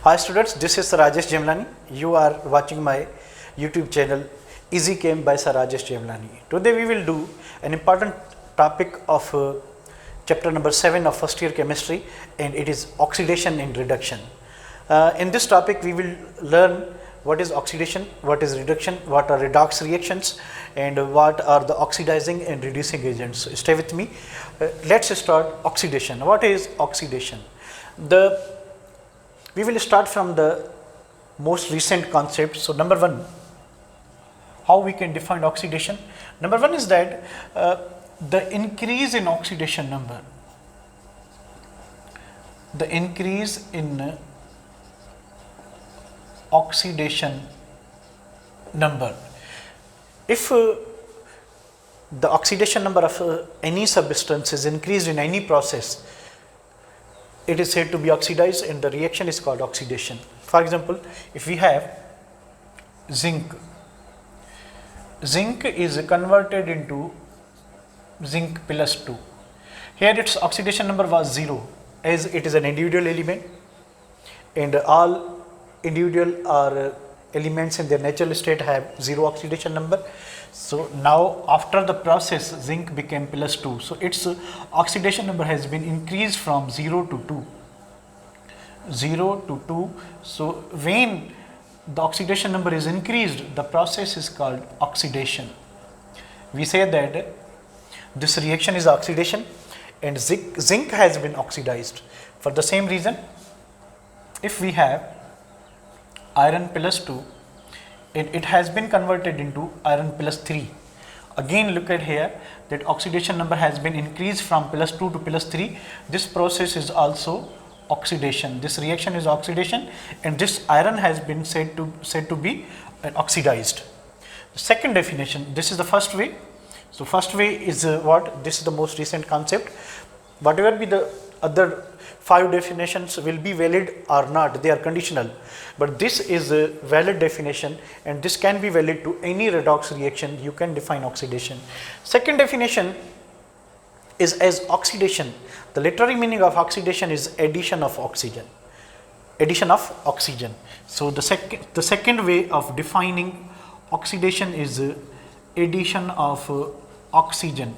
Hi students, this is Sir Rajesh Jemlani. You are watching my YouTube channel Easy Chem by Sir Rajesh Jemlani. Today we will do an important topic of chapter number 7 of first year chemistry, and it is oxidation and reduction. In this topic we will learn what is oxidation, what is reduction, what are redox reactions, and what are the oxidizing and reducing agents. So stay with me. Let's start oxidation. What is oxidation? We will start from the most recent concept. So number one, how we can define oxidation? Number one is that the increase in oxidation number, the increase in oxidation number. If the oxidation number of any substance is increased in any process, it is said to be oxidized, and the reaction is called oxidation. For example, if we have zinc, zinc is converted into zinc plus 2. Here its oxidation number was 0, as it is an individual element, and all individual or elements in their natural state have 0 oxidation number. So now after the process, zinc became plus 2. So its oxidation number has been increased from 0 to 2. 0 to 2. So when the oxidation number is increased, the process is called oxidation. We say that this reaction is oxidation, and zinc has been oxidized. For the same reason, if we have iron plus 2, it has been converted into iron plus 3. Again, look at here that oxidation number has been increased from plus 2 to plus 3. This process is also oxidation. This reaction is oxidation, and this iron has been said to be oxidized. Second definition, this is the first way. So first way is what? This is the most recent concept. Whatever be the other 5 definitions will be valid or not, they are conditional, but this is a valid definition, and this can be valid to any redox reaction. You can define oxidation. Second definition is as oxidation. The literary meaning of oxidation is addition of oxygen. Addition of oxygen. So the second way of defining oxidation is addition of oxygen.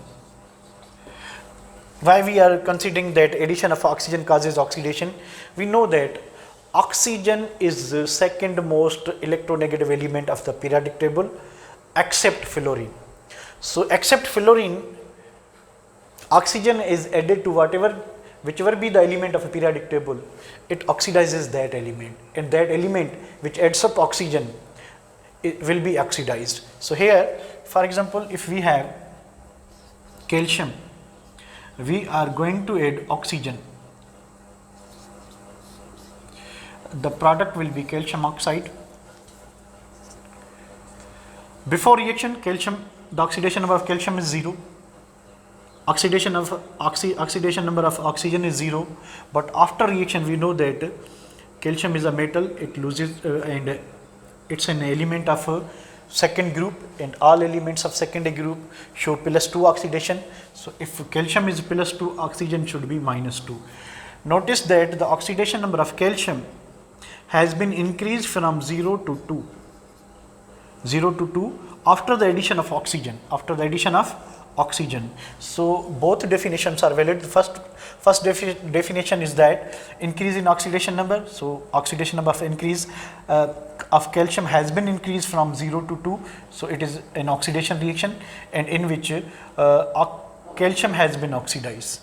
Why we are considering that addition of oxygen causes oxidation? We know that oxygen is the second most electronegative element of the periodic table, except fluorine. So except fluorine, oxygen is added to whichever be the element of a periodic table, it oxidizes that element, and that element which adds up oxygen, it will be oxidized. So here, for example, if we have calcium, we are going to add oxygen. The product will be calcium oxide. Before reaction, the oxidation number of calcium is 0. Oxidation number of oxygen is 0. But after reaction, we know that calcium is a metal. It loses and it's an element of second group, and all elements of second group show plus 2 oxidation. So if calcium is plus 2, oxygen should be minus 2. Notice that the oxidation number of calcium has been increased from 0 to 2. 0 to 2 after the addition of oxygen. So both definitions are valid. First definition is that increase in oxidation number. So oxidation number of increase of calcium has been increased from 0 to 2. So it is an oxidation reaction, and in which calcium has been oxidized.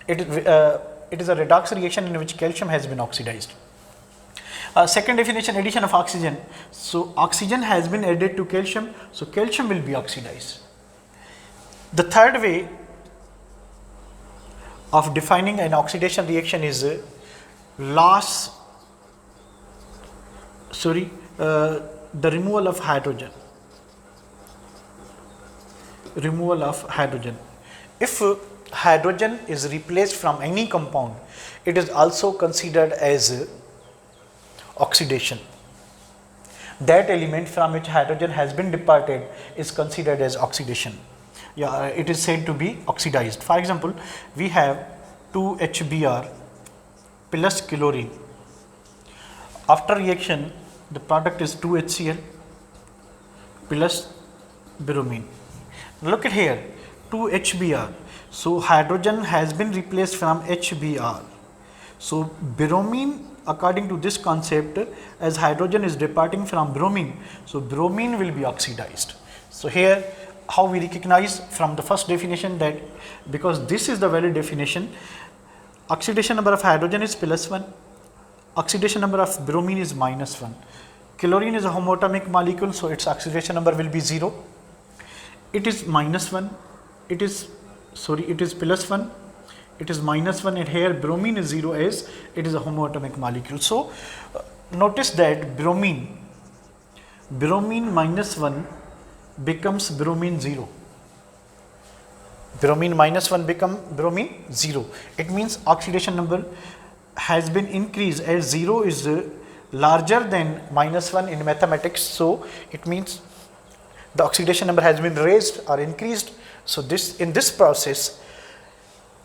It is a redox reaction in which calcium has been oxidized. Second definition, addition of oxygen. So oxygen has been added to calcium, so calcium will be oxidized. The third way of defining an oxidation reaction is the removal of hydrogen. Removal of hydrogen. If hydrogen is replaced from any compound, it is also considered as oxidation. That element from which hydrogen has been departed is considered as oxidation. It is said to be oxidized. For example, we have 2HBr plus chlorine. After reaction, the product is 2HCl plus bromine. Look at here, 2HBr. So hydrogen has been replaced from HBr. So bromine, according to this concept, as hydrogen is departing from bromine, so bromine will be oxidized. So here how we recognize from the first definition that, because this is the valid definition, oxidation number of hydrogen is +1, oxidation number of bromine is -1. Chlorine is a homoatomic molecule, so its oxidation number will be 0. It is -1, it is +1, it is -1, and here bromine is 0 as it is a homoatomic molecule. So notice that bromine -1 becomes bromine 0. Bromine -1 become bromine 0. It means oxidation number has been increased, as 0 is larger than -1 in mathematics. So it means the oxidation number has been raised or increased. So in this process,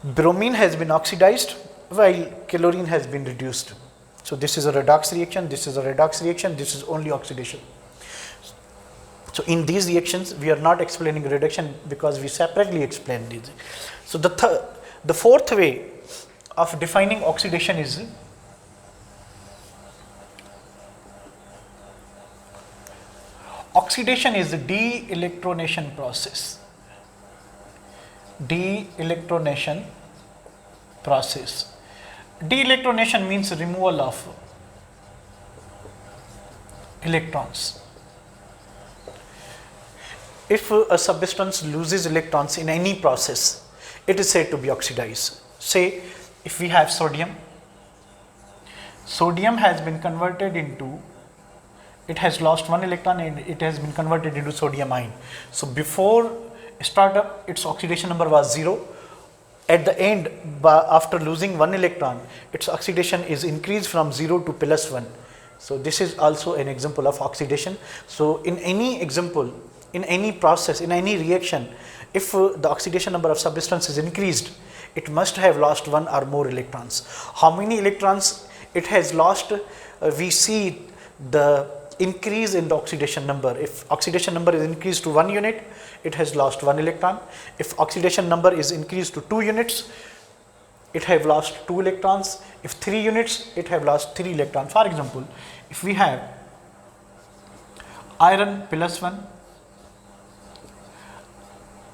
bromine has been oxidized while chlorine has been reduced. So this is a redox reaction, this is a redox reaction, this is only oxidation. So in these reactions, we are not explaining reduction because we separately explain these. So the fourth way of defining oxidation is oxidation is the de-electronation process. De-electronation process. De-electronation means removal of electrons. If a substance loses electrons in any process, it is said to be oxidized. Say if we have sodium, sodium has been converted into, it has lost one electron and it has been converted into sodium ion. So before startup, its oxidation number was 0. At the end, after losing one electron, its oxidation is increased from 0 to +1. So this is also an example of oxidation. So in any example, in any process, in any reaction, if the oxidation number of substance is increased, it must have lost one or more electrons. How many electrons it has lost? We see the increase in the oxidation number. If oxidation number is increased to 1 unit, it has lost 1 electron. If oxidation number is increased to 2 units, it have lost 2 electrons. If 3 units, it have lost 3 electrons. For example, if we have iron +1,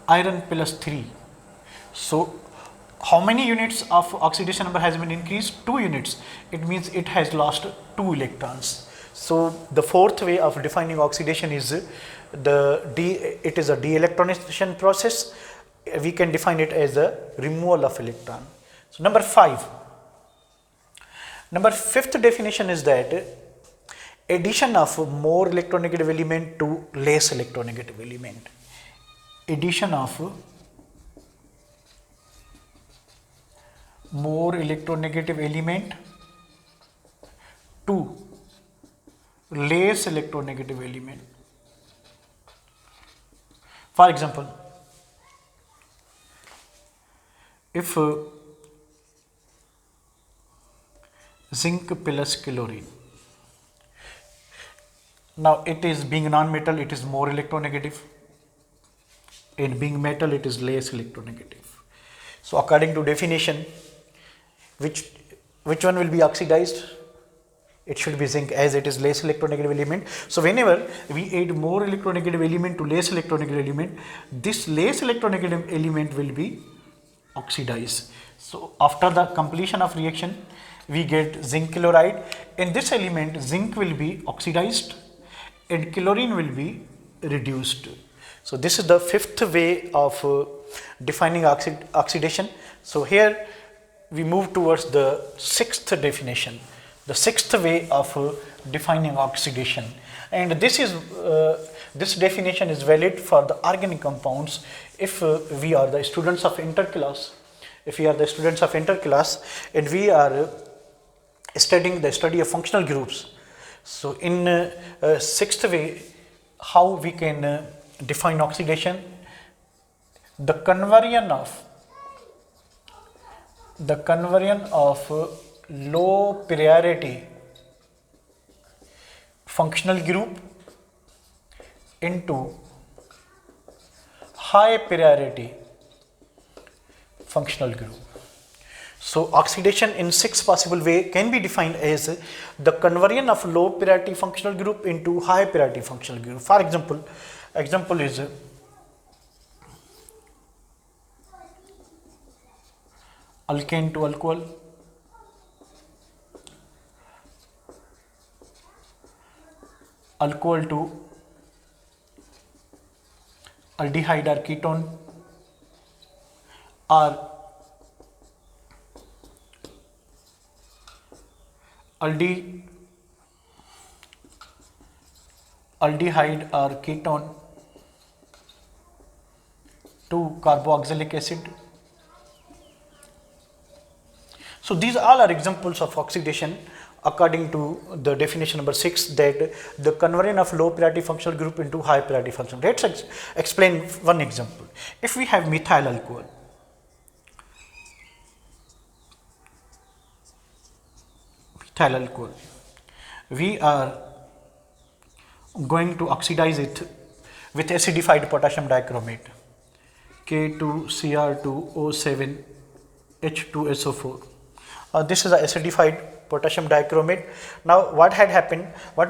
iron +3, so how many units of oxidation number has been increased? 2 units. It means it has lost 2 electrons. So the fourth way of defining oxidation is it is a de-electronation process. We can define it as a removal of electron. So number 5. Number 5th definition is that addition of more electronegative element to less electronegative element. Addition of more electronegative element to less electronegative element. For example, if zinc plus chlorine, now it is being non-metal, it is more electronegative, and being metal, it is less electronegative. So according to definition, which one will be oxidized? It should be zinc, as it is less electronegative element. So whenever we add more electronegative element to less electronegative element, this less electronegative element will be oxidized. So after the completion of reaction, we get zinc chloride. In this element, zinc will be oxidized and chlorine will be reduced. So this is the 5th way of defining oxidation. So here we move towards the 6th definition. The 6th way of defining oxidation, and this definition is valid for the organic compounds. If we are the students of interclass, and we are studying the study of functional groups, so in 6th way, how we can define oxidation? The conversion of low priority functional group into high priority functional group. So oxidation in 6 possible way can be defined as the conversion of low priority functional group into high priority functional group. For example is alkane to alcohol, alcohol to aldehyde or ketone, or aldehyde or ketone to carboxylic acid. So these all are examples of oxidation according to the definition number 6, that the conversion of low priority functional group into high priority functional. Let's explain one example. If we have methyl alcohol, we are going to oxidize it with acidified potassium dichromate, K2Cr2O7H2SO4. This is a acidified potassium dichromate. Now what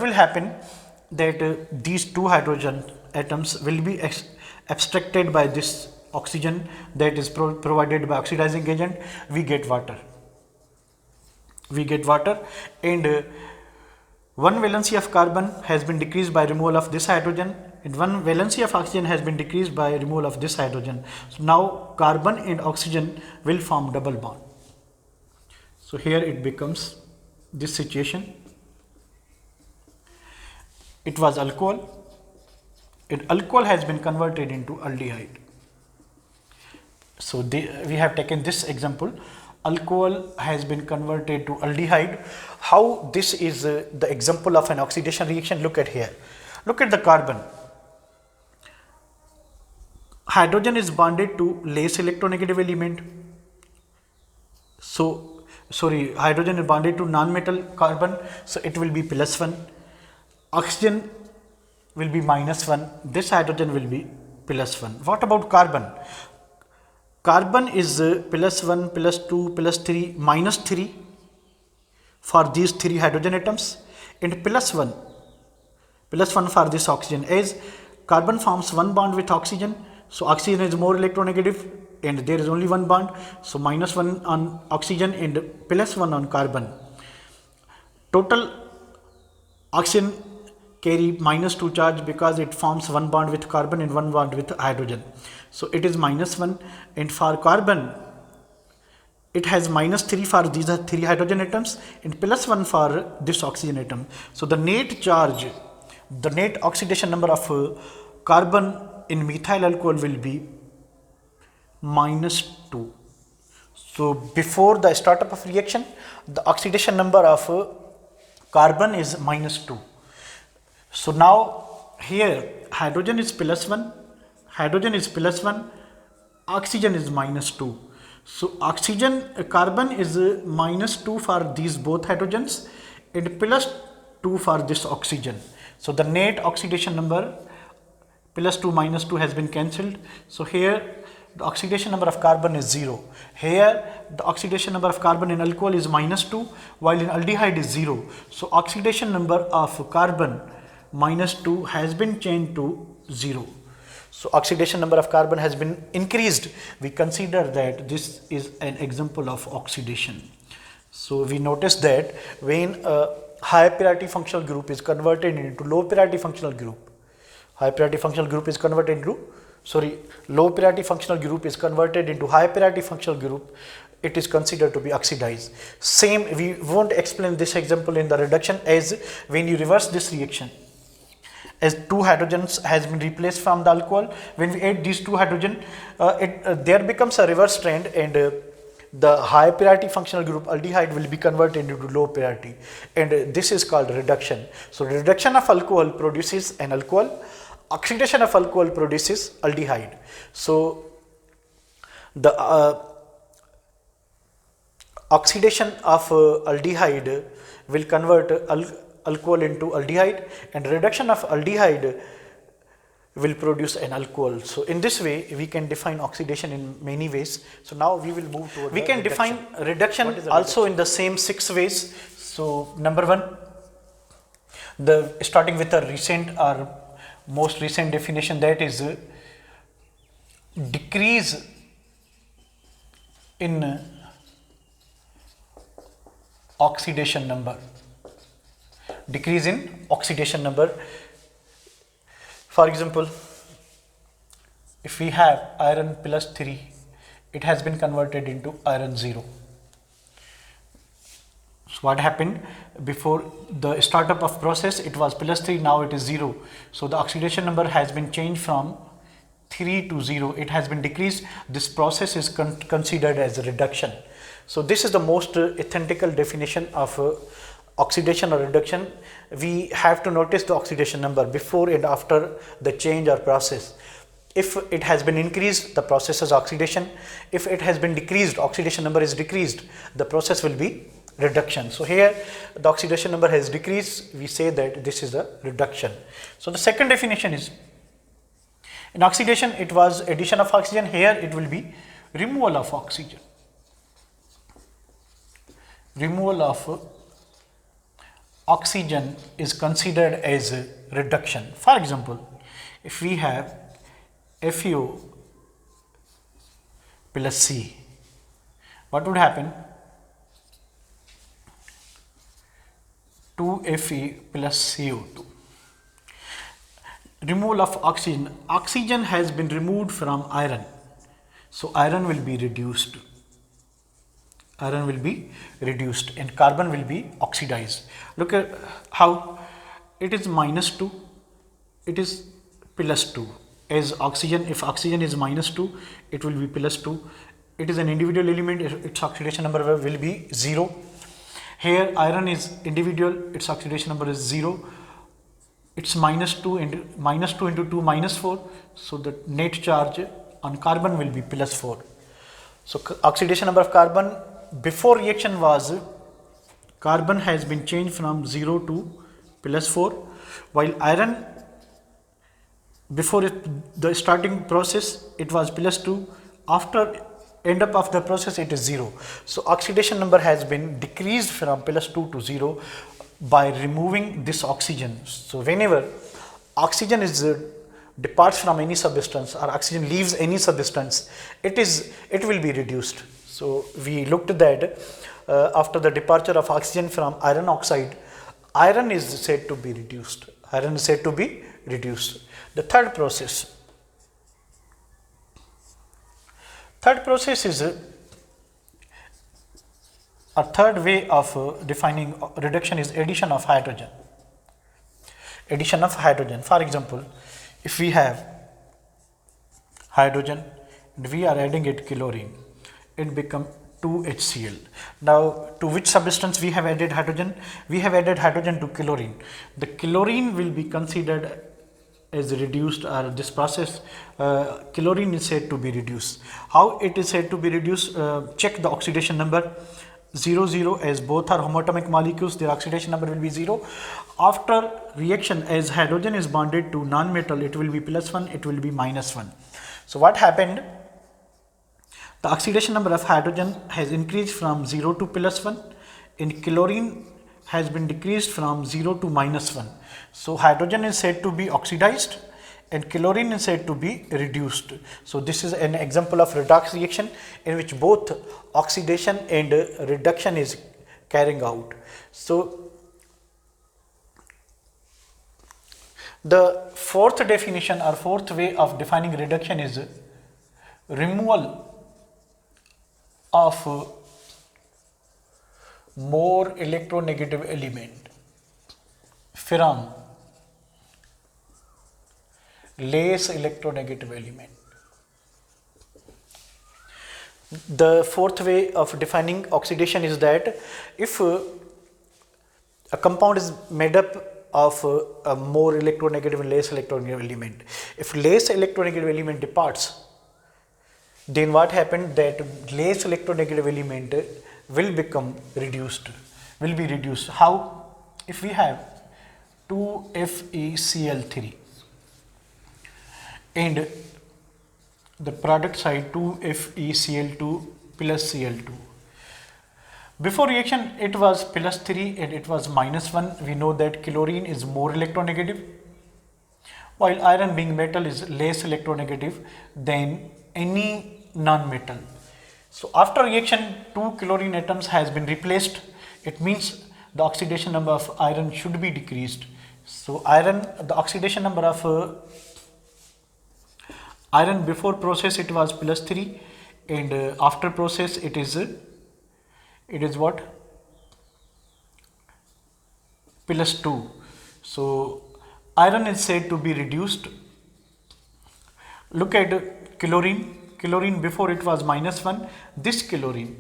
will happen that these two hydrogen atoms will be abstracted by this oxygen that is provided by oxidizing agent. We get water, and one valency of carbon has been decreased by removal of this hydrogen, and one valency of oxygen has been decreased by removal of this hydrogen. So now carbon and oxygen will form double bond. So here it becomes this situation. It was alcohol, and alcohol has been converted into aldehyde. So we have taken this example. Alcohol has been converted to aldehyde. How this is the example of an oxidation reaction? Look at here. Look at the carbon. Hydrogen is bonded to less electronegative element. Hydrogen is bonded to non-metal carbon, so it will be +1. Oxygen will be -1. This hydrogen will be +1. What about carbon? Carbon is +1, +2, +3, -3 for these 3 hydrogen atoms, and +1 for this oxygen. As carbon forms one bond with oxygen, so oxygen is more electronegative and there is only one bond, so -1 on oxygen and +1 on carbon. Total oxygen carry -2 charge because it forms one bond with carbon and one bond with hydrogen. So it is -1, and for carbon it has -3 for these 3 hydrogen atoms and +1 for this oxygen atom. So the net charge, the net oxidation number of carbon in methyl alcohol will be -2. So before the startup of reaction, the oxidation number of carbon is -2. So now here hydrogen is +1, oxygen is -2. So carbon is -2 for these both hydrogens and +2 for this oxygen. So the net oxidation number +2 -2 has been cancelled. So here the oxidation number of carbon is 0. Here the oxidation number of carbon in alcohol is -2, while in aldehyde is 0. So oxidation number of carbon -2 has been changed to 0. So oxidation number of carbon has been increased. We consider that this is an example of oxidation. So we notice that when a high priority functional group is converted into low priority functional group, low priority functional group is converted into high priority functional group, it is considered to be oxidized. Same, we won't explain this example in the reduction, as when you reverse this reaction, as 2 hydrogens has been replaced from the alcohol, when we add these 2 hydrogen, there becomes a reverse trend, and the high priority functional group aldehyde will be converted into low priority, and this is called reduction. So reduction of alcohol produces an alcohol, oxidation of alcohol produces aldehyde. So the oxidation of aldehyde will convert alcohol into aldehyde, and reduction of aldehyde will produce an alcohol. So in this way we can define oxidation in many ways. So now we will move to we can define reduction also in the same 6 ways. So number 1, the starting with a recent or most recent definition, that is decrease in oxidation number. Decrease in oxidation number. For example, if we have iron plus 3, it has been converted into iron 0. So what happened? Before the startup of process, it was plus 3, now it is 0. So the oxidation number has been changed from 3 to 0. It has been decreased. This process is considered as a reduction. So this is the most authentical definition of oxidation or reduction. We have to notice the oxidation number before and after the change or process. If it has been increased, the process is oxidation. If it has been decreased, oxidation number is decreased, the process will be reduction. So here the oxidation number has decreased, we say that this is a reduction. So the second definition is, in oxidation it was addition of oxygen, here it will be removal of oxygen. Removal of oxygen is considered as a reduction. For example, if we have FeO plus C, what would happen? 2Fe plus CO2. Removal of oxygen. Oxygen has been removed from iron, so iron will be reduced. Iron will be reduced and carbon will be oxidized. Look at how it is -2, it is +2. As oxygen, if oxygen is -2, it will be +2. It is an individual element, its oxidation number will be 0. Here iron is individual, its oxidation number is 0. It's -2 into -2 -4, so the net charge on carbon will be +4. So oxidation number of carbon before reaction was, carbon has been changed from 0 to +4, while iron before the starting process it was +2, after end up of the process it is 0. So oxidation number has been decreased from +2 to 0 by removing this oxygen. So whenever oxygen is departs from any substance or oxygen leaves any substance, it will be reduced. So we looked at that after the departure of oxygen from iron oxide, iron is said to be reduced. Iron is said to be reduced. The third process is a third way of defining reduction is addition of hydrogen. Addition of hydrogen. For example, if we have hydrogen and we are adding it chlorine, it becomes 2HCl. Now to which substance we have added hydrogen? We have added hydrogen to chlorine. The chlorine will be considered as reduced, or this process chlorine is said to be reduced. How it is said to be reduced? Check the oxidation number. 0 0, as both are homatomic molecules, their oxidation number will be 0. After reaction, as hydrogen is bonded to non-metal, it will be +1, it will be -1. So what happened? The oxidation number of hydrogen has increased from 0 to +1, and chlorine has been decreased from 0 to -1. So hydrogen is said to be oxidized and chlorine is said to be reduced. So this is an example of redox reaction in which both oxidation and reduction is carrying out. So the fourth definition or fourth way of defining reduction is removal of more electronegative element from less electronegative element. The fourth way of defining oxidation is that if a compound is made up of a more electronegative and less electronegative element, if less electronegative element departs, then what happened, that less electronegative element will become reduced, will be reduced. How? If we have 2FeCl3 and the product side 2FeCl2 plus Cl2. Before reaction it was plus 3 and it was minus 1. We know that chlorine is more electronegative, while iron being metal is less electronegative than any non-metal. So after reaction, 2 chlorine atoms has been replaced. It means the oxidation number of iron should be decreased. So the oxidation number of iron before process it was plus 3 and after process it is what? Plus 2. So iron is said to be reduced. Look at chlorine. Chlorine before it was minus 1. This chlorine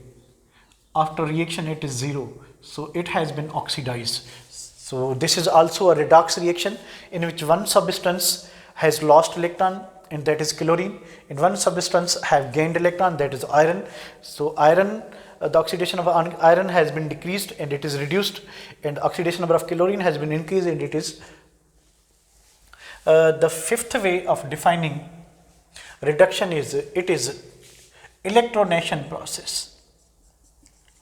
after reaction it is 0. So it has been oxidized. So this is also a redox reaction in which one substance has lost electron and that is chlorine, and one substance have gained electron, that is iron. So iron, the oxidation of iron has been decreased and it is reduced, and oxidation number of chlorine has been increased and it is the fifth way of defining reduction is it is electronation process.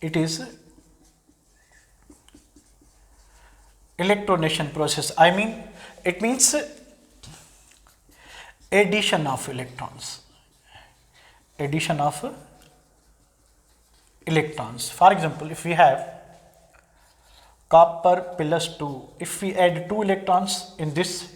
It is electronation process. It means addition of electrons. Addition of electrons. For example, if we have copper plus 2, if we add 2 electrons in this,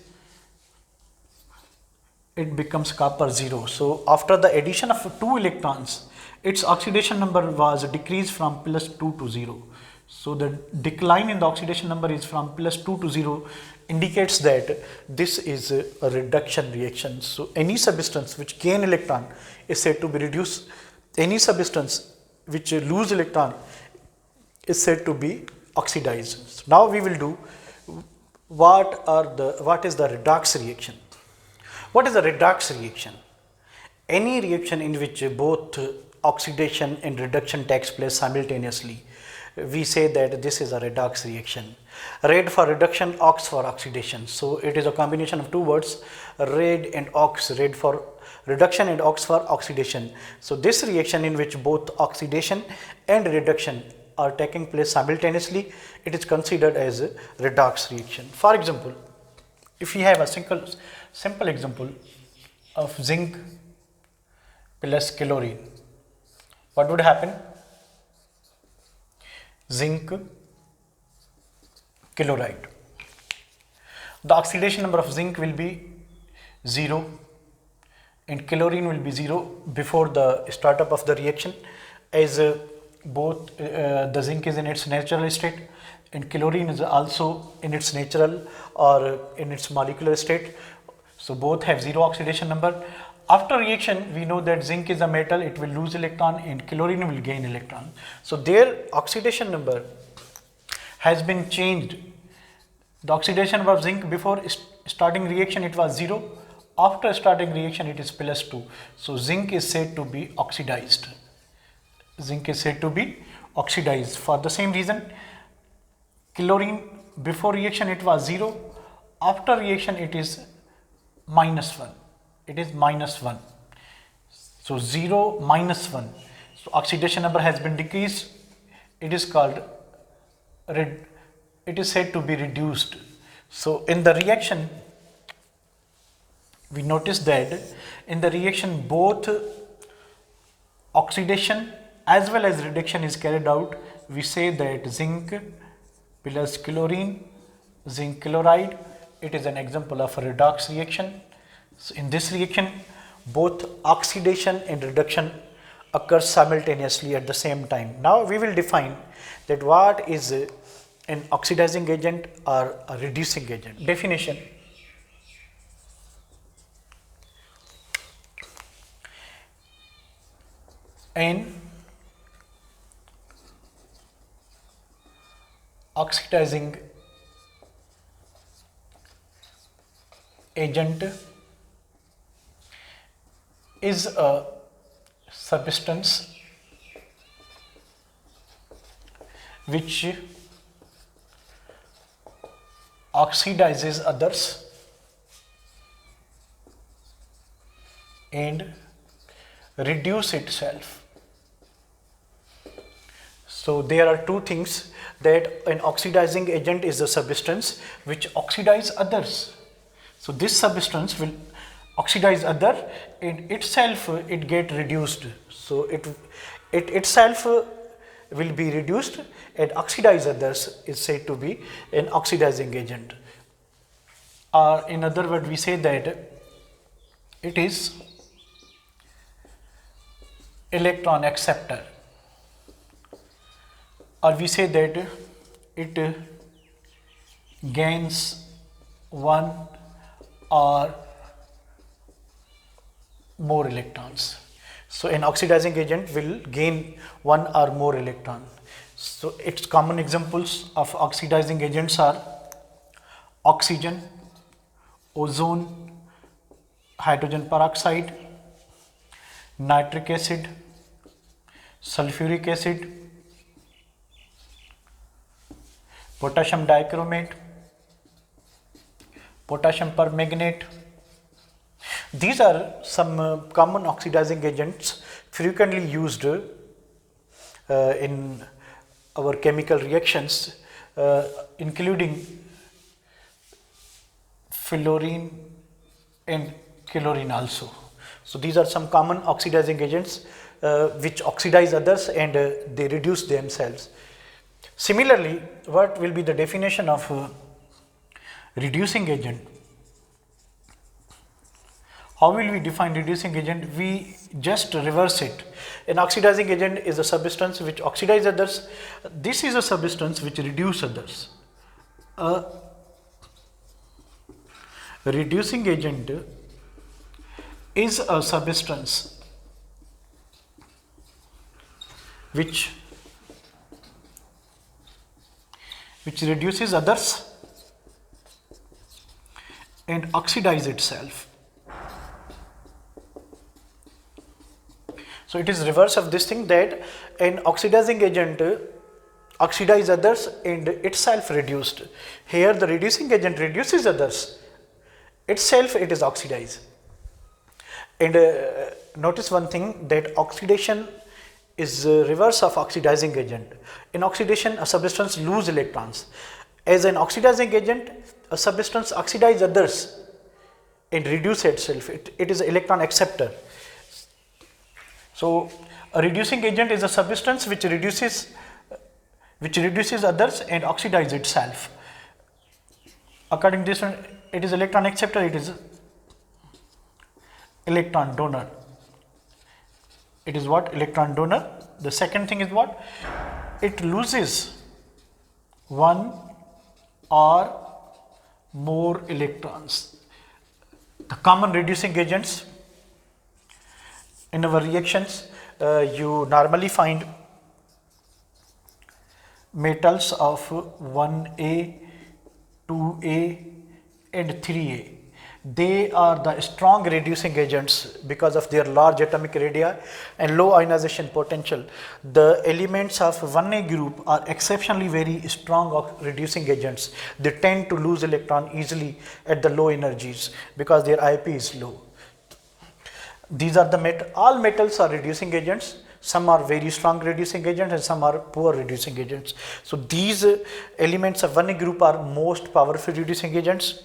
it becomes copper 0. So after the addition of 2 electrons, its oxidation number was decreased from plus 2 to 0. So the decline in the oxidation number is from plus 2 to 0, indicates that this is a reduction reaction. So any substance which gain electron is said to be reduced. Any substance which lose electron is said to be oxidized. So now we will do what is the redox reaction. What is a redox reaction? Any reaction in which both oxidation and reduction takes place simultaneously, we say that this is a redox reaction. Red for reduction, ox for oxidation. So it is a combination of two words, red and ox, red for reduction and ox for oxidation. So this reaction in which both oxidation and reduction are taking place simultaneously, it is considered as a redox reaction. For example, if we have a simple example of zinc plus chlorine, what would happen? Zinc chloride. The oxidation number of zinc will be 0 and chlorine will be 0 before the startup of the reaction, as both the zinc is in its natural state and chlorine is also in its natural or in its molecular state. So both have 0 oxidation number. After reaction, we know that zinc is a metal, it will lose electron and chlorine will gain electron. So their oxidation number has been changed. The oxidation number of zinc before starting reaction it was 0. After starting reaction it is plus 2. So zinc is said to be oxidized. Zinc is said to be oxidized. For the same reason, chlorine before reaction it was 0. After reaction it is minus 1. It is minus 1. So 0 minus 1. So oxidation number has been decreased. It is called it is said to be reduced. So in the reaction, we notice that in the reaction both oxidation as well as reduction is carried out. We say that zinc plus chlorine, zinc chloride, it is an example of a redox reaction. So in this reaction, both oxidation and reduction occurs simultaneously at the same time. Now we will define that what is an oxidizing agent or a reducing agent. Definition: an oxidizing agent is a substance which oxidizes others and reduce itself. So there are two things, that an oxidizing agent is a substance which oxidize others. So this substance will oxidize other, and itself it get reduced. So it itself will be reduced, and oxidize others is said to be an oxidizing agent. Or in other words, we say that it is electron acceptor, or we say that it gains one or more electrons. So an oxidizing agent will gain one or more electron. So its common examples of oxidizing agents are oxygen, ozone, hydrogen peroxide, nitric acid, sulfuric acid, potassium dichromate, potassium permanganate. These are some common oxidizing agents frequently used in our chemical reactions, including fluorine and chlorine also. So these are some common oxidizing agents which oxidize others and they reduce themselves. Similarly, what will be the definition of reducing agent? How will we define reducing agent? We just reverse it. An oxidizing agent is a substance which oxidizes others. This is a substance which reduces others. A reducing agent is a substance which reduces others and oxidize itself. So it is reverse of this thing, that an oxidizing agent oxidize others and itself reduced. Here the reducing agent reduces others, itself it is oxidized. And notice one thing, that oxidation is reverse of oxidizing agent. In oxidation, a substance lose electrons. As an oxidizing agent, a substance oxidize others and reduce itself. It is an electron acceptor. So a reducing agent is a substance which reduces others and oxidize itself. According to this one, it is electron acceptor, it is electron donor. It is what? Electron donor. The second thing is what? It loses one or more electrons. The common reducing agents in our reactions, you normally find metals of 1A, 2A and 3A. They are the strong reducing agents because of their large atomic radii and low ionization potential. The elements of 1A group are exceptionally very strong reducing agents. They tend to lose electron easily at the low energies because their IP is low. These are all metals are reducing agents. Some are very strong reducing agents and some are poor reducing agents. So these elements of 1A group are most powerful reducing agents.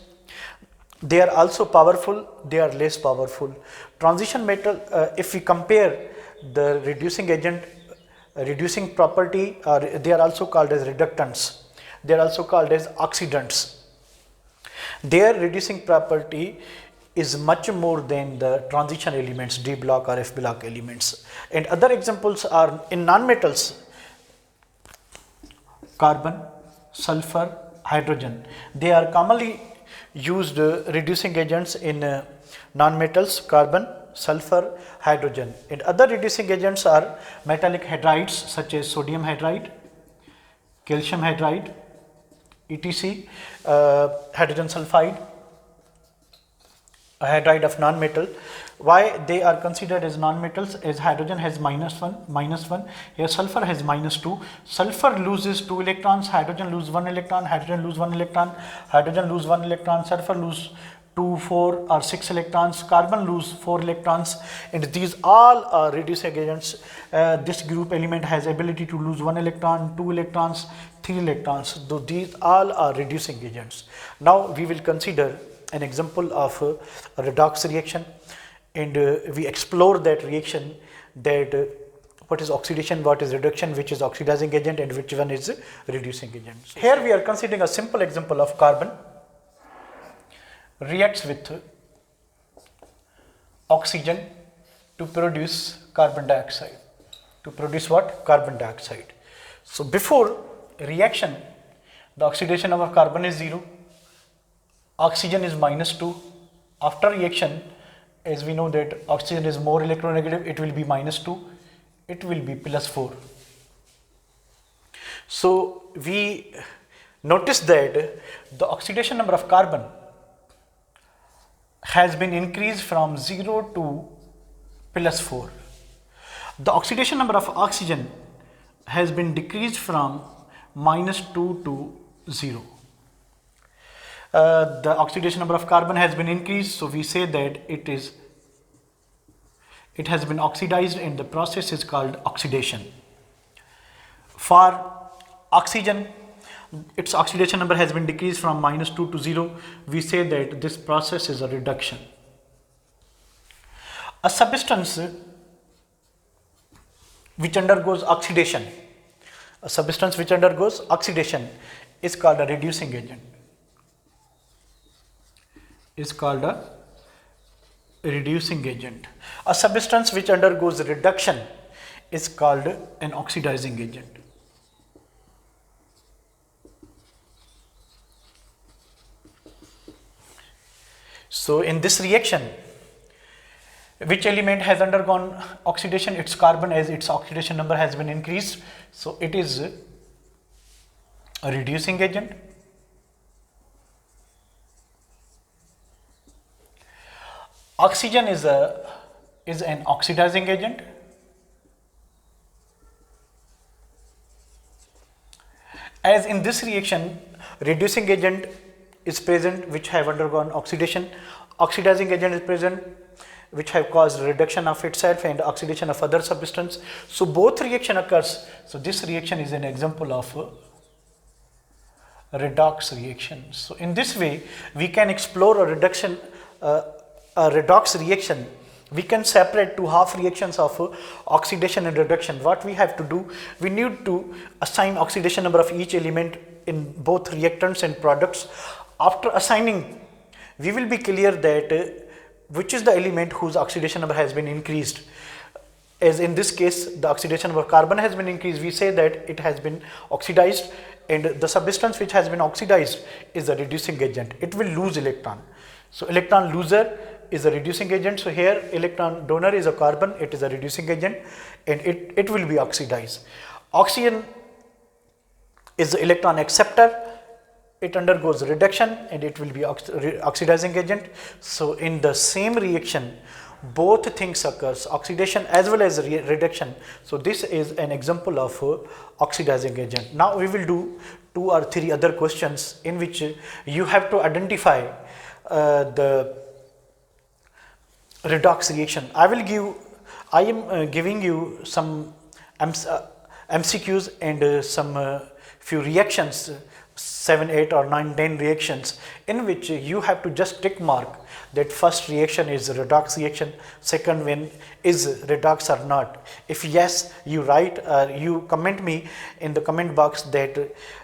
They are also powerful, they are less powerful. Transition metal, if we compare the reducing agent, reducing property, they are also called as reductants. They are also called as oxidants. Their reducing property is much more than the transition elements, D block or F block elements. And other examples are in non-metals, carbon, sulfur, hydrogen. They are commonly used reducing agents in non-metals, carbon, sulfur, hydrogen. And other reducing agents are metallic hydrides such as sodium hydride, calcium hydride, etc., hydrogen sulfide, hydride of non-metal. Why they are considered as non-metals? As hydrogen has -1, here sulfur has -2. Sulfur loses 2 electrons, hydrogen loses 1 electron, hydrogen loses 1 electron, hydrogen loses 1 electron, sulfur loses 2, 4 or 6 electrons, carbon lose 4 electrons, and these all are reducing agents. This group element has ability to lose 1 electron, 2 electrons, 3 electrons, though these all are reducing agents. Now we will consider an example of a redox reaction, and we explore that reaction, that what is oxidation, what is reduction, which is oxidizing agent and which one is reducing agent. Here we are considering a simple example of carbon reacts with oxygen to produce carbon dioxide. To produce what? Carbon dioxide. So before reaction, the oxidation of carbon is 0, oxygen is -2. After reaction, as we know that oxygen is more electronegative, it will be -2, it will be +4. So we notice that the oxidation number of carbon has been increased from 0 to +4. The oxidation number of oxygen has been decreased from -2 to 0. The oxidation number of carbon has been increased, so we say that it has been oxidized, and the process is called oxidation. For oxygen, its oxidation number has been decreased from -2 to 0. We say that this process is a reduction. A substance which undergoes oxidation, is called a reducing agent. A substance which undergoes reduction is called an oxidizing agent. So in this reaction, which element has undergone oxidation? It's carbon, as its oxidation number has been increased. So it is a reducing agent. Oxygen is an oxidizing agent. As in this reaction, reducing agent is present which have undergone oxidation, oxidizing agent is present which have caused reduction of itself and oxidation of other substance. So both reaction occurs. So this reaction is an example of a redox reaction. So in this way, we can explore a redox reaction. We can separate two half reactions of oxidation and reduction. What we have to do, we need to assign oxidation number of each element in both reactants and products. After assigning, we will be clear that which is the element whose oxidation number has been increased. As in this case, the oxidation number of carbon has been increased. We say that it has been oxidized, and the substance which has been oxidized is a reducing agent. It will lose electron. So electron loser is a reducing agent. So here electron donor is a carbon, it is a reducing agent, and it will be oxidized. Oxygen is the electron acceptor. It undergoes reduction and it will be oxidizing agent. So in the same reaction, both things occurs, oxidation as well as reduction. So this is an example of oxidizing agent. Now we will do 2 or 3 other questions in which you have to identify the redox reaction. I am giving you some MCQs and some few reactions, 7, 8 or 9, 10 reactions, in which you have to just tick mark that first reaction is a redox reaction, second one is redox or not. If yes, you write, you comment me in the comment box that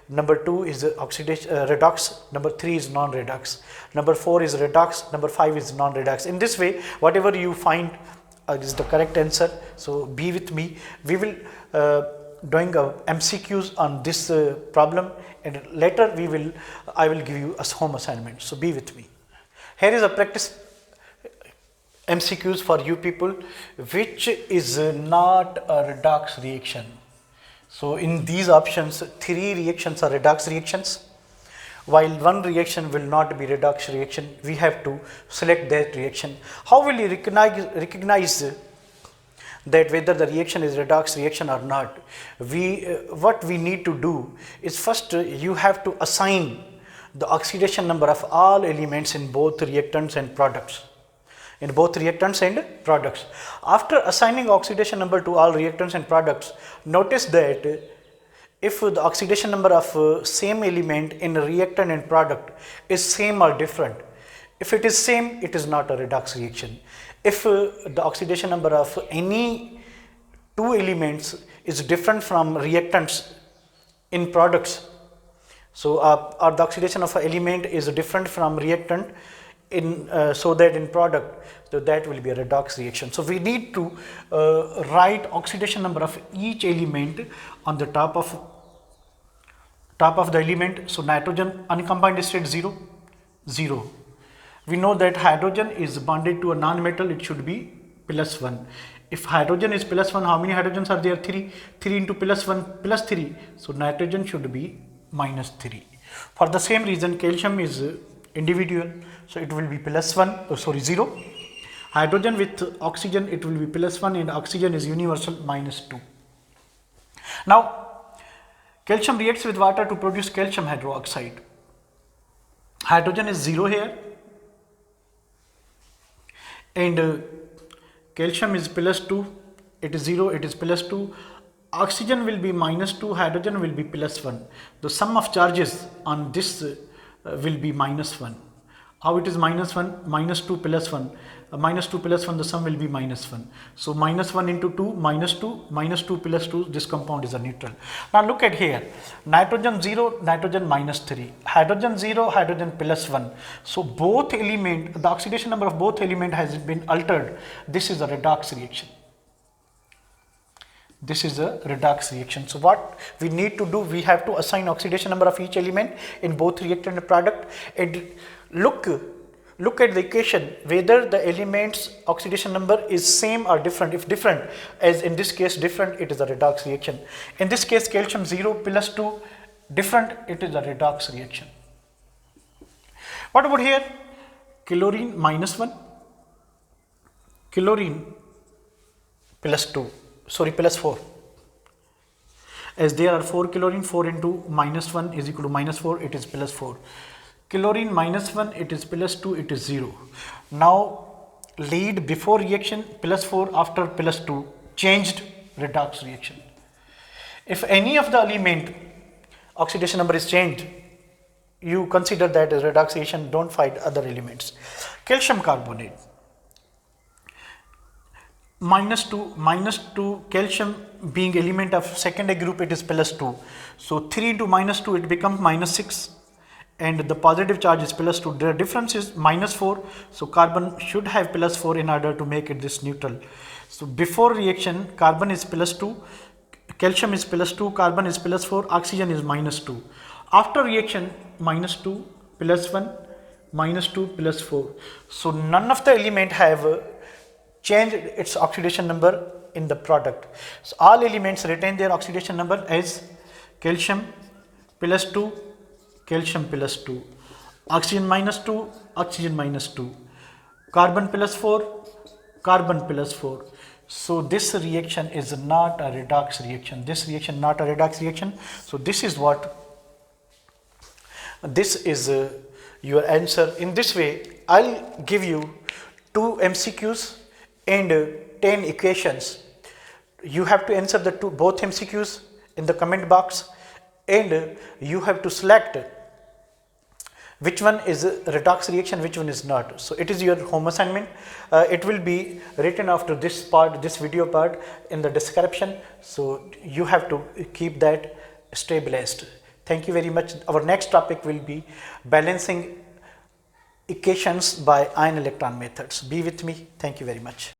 number 2 is oxidation redox, number 3 is non-redox, number 4 is redox, number 5 is non-redox. In this way, whatever you find is the correct answer. So be with me. We will doing MCQs on this problem, and later I will give you a home assignment. So be with me. Here is a practice MCQs for you people, which is not a redox reaction. So in these options, 3 reactions are redox reactions, while one reaction will not be redox reaction, we have to select that reaction. How will you recognize that whether the reaction is redox reaction or not? What we need to do is, first you have to assign the oxidation number of all elements in both reactants and products. After assigning oxidation number to all reactants and products, notice that if the oxidation number of same element in a reactant and product is same or different, if it is same, it is not a redox reaction. If the oxidation number of any two elements is different from reactants in products, so or the oxidation of an element is different from reactant in so that in product, so that will be a redox reaction. So we need to write oxidation number of each element on the top of the element. So nitrogen uncombined state 0, 0. We know that hydrogen is bonded to a non-metal, it should be +1. If hydrogen is +1, how many hydrogens are there? 3. 3 into +1 +3. So nitrogen should be -3. For the same reason, calcium is individual, so it will be +1, 0. Hydrogen with oxygen, it will be +1, and oxygen is universal, -2. Now, calcium reacts with water to produce calcium hydroxide. Hydrogen is 0 here, and calcium is +2, it is 0, it is +2. Oxygen will be -2, hydrogen will be +1. The sum of charges on this will be -1. How it is -1? -2 +1. -2 +1, the sum will be -1. So -1 into 2, -2, -2 +2, this compound is a neutral. Now look at here, nitrogen 0, nitrogen -3, hydrogen 0, hydrogen +1. So both element, the oxidation number of both element has been altered. This is a redox reaction. This is a redox reaction. So what we need to do, we have to assign oxidation number of each element in both reactant and product, and look at the equation whether the element's oxidation number is same or different. If different, as in this case different, it is a redox reaction. In this case calcium 0 +2, different, it is a redox reaction. What about here? Chlorine -1, chlorine +2, sorry +4. As there are 4 chlorine, 4 into -1 is equal to -4, it is +4. Chlorine -1, it is +2, it is 0. Now lead before reaction +4, after +2, changed, redox reaction. If any of the element oxidation number is changed, you consider that as redox reaction, don't find other elements. Calcium carbonate -2, calcium being element of secondary group, it is +2. So 3 into -2, it becomes -6, and the positive charge is +2. The difference is -4, so carbon should have +4 in order to make it this neutral. So before reaction, carbon is +2, calcium is +2, carbon is +4, oxygen is -2. After reaction, -2, +1, -2, +4. So none of the element have changed its oxidation number in the product. So all elements retain their oxidation number as calcium +2, calcium +2, oxygen -2, oxygen -2, carbon +4, carbon +4. So this reaction is not a redox reaction. This reaction not a redox reaction. So this is what, this is your answer. In this way, I'll give you 2 MCQs and 10 equations. You have to answer the both MCQs in the comment box, and you have to select which one is a redox reaction, which one is not. So it is your home assignment. It will be written after this part, this video part, in the description. So you have to keep that, stay blessed. Thank you very much. Our next topic will be balancing equations by ion electron methods. Be with me. Thank you very much.